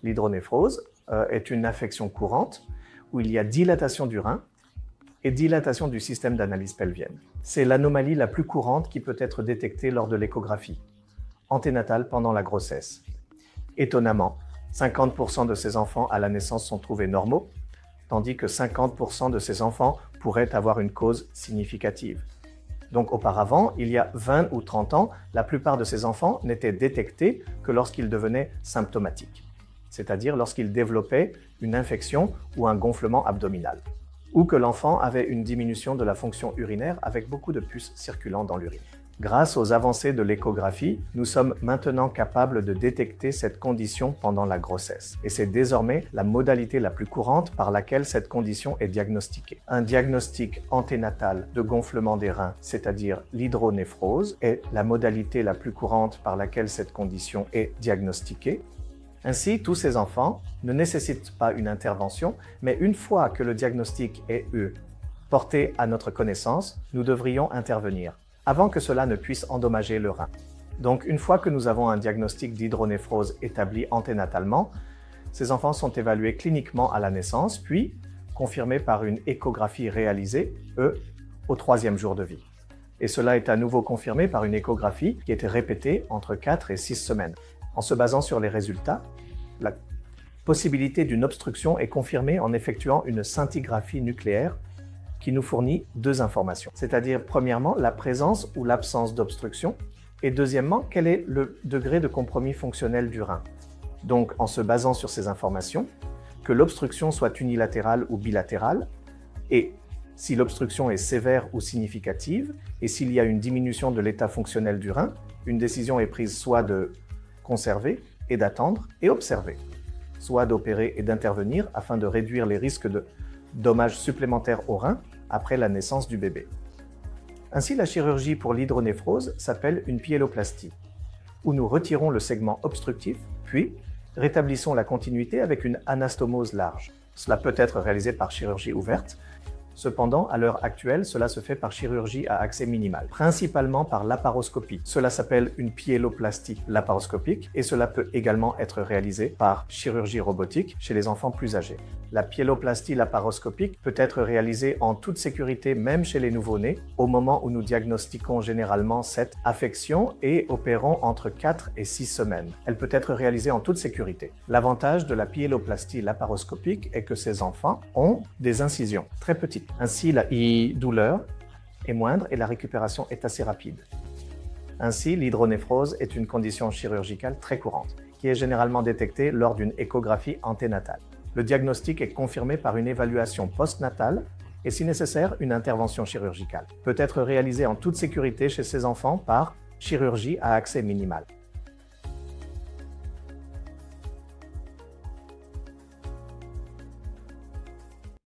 L'hydronéphrose est une affection courante où il y a dilatation du rein et dilatation du système d'analyse pelvienne. C'est l'anomalie la plus courante qui peut être détectée lors de l'échographie anténatale pendant la grossesse. Étonnamment, 50% de ces enfants à la naissance sont trouvés normaux, tandis que 50% de ces enfants pourraient avoir une cause significative. Donc auparavant, il y a 20 ou 30 ans, la plupart de ces enfants n'étaient détectés que lorsqu'ils devenaient symptomatiques, c'est-à-dire lorsqu'ils développaient une infection ou un gonflement abdominal, ou que l'enfant avait une diminution de la fonction urinaire avec beaucoup de pus circulant dans l'urine. Grâce aux avancées de l'échographie, nous sommes maintenant capables de détecter cette condition pendant la grossesse. Et c'est désormais la modalité la plus courante par laquelle cette condition est diagnostiquée. Un diagnostic anténatal de gonflement des reins, c'est-à-dire l'hydronéphrose, est la modalité la plus courante par laquelle cette condition est diagnostiquée. Ainsi, tous ces enfants ne nécessitent pas une intervention, mais une fois que le diagnostic est porté à notre connaissance, nous devrions intervenir, avant que cela ne puisse endommager le rein. Donc, une fois que nous avons un diagnostic d'hydronéphrose établi anténatalement, ces enfants sont évalués cliniquement à la naissance, puis confirmés par une échographie réalisée, au 3e jour de vie. Et cela est à nouveau confirmé par une échographie qui était répétée entre 4 et 6 semaines. En se basant sur les résultats, la possibilité d'une obstruction est confirmée en effectuant une scintigraphie nucléaire qui nous fournit 2 informations, c'est-à-dire premièrement la présence ou l'absence d'obstruction et deuxièmement quel est le degré de compromis fonctionnel du rein. Donc en se basant sur ces informations, que l'obstruction soit unilatérale ou bilatérale et si l'obstruction est sévère ou significative et s'il y a une diminution de l'état fonctionnel du rein, une décision est prise soit de conserver et d'attendre et observer, soit d'opérer et d'intervenir afin de réduire les risques de dommages supplémentaires au rein après la naissance du bébé. Ainsi, la chirurgie pour l'hydronéphrose s'appelle une pyéloplastie, où nous retirons le segment obstructif, puis rétablissons la continuité avec une anastomose large. Cela peut être réalisé par chirurgie ouverte. Cependant, à l'heure actuelle, cela se fait par chirurgie à accès minimal, principalement par laparoscopie. Cela s'appelle une pyéloplastie laparoscopique et cela peut également être réalisé par chirurgie robotique chez les enfants plus âgés. La pyéloplastie laparoscopique peut être réalisée en toute sécurité, même chez les nouveau-nés, au moment où nous diagnostiquons généralement cette affection et opérons entre 4 et 6 semaines. Elle peut être réalisée en toute sécurité. L'avantage de la pyéloplastie laparoscopique est que ces enfants ont des incisions très petites. Ainsi, la douleur est moindre et la récupération est assez rapide. Ainsi, l'hydronéphrose est une condition chirurgicale très courante, qui est généralement détectée lors d'une échographie anténatale. Le diagnostic est confirmé par une évaluation postnatale et, si nécessaire, une intervention chirurgicale. Peut être réalisée en toute sécurité chez ces enfants par chirurgie à accès minimal.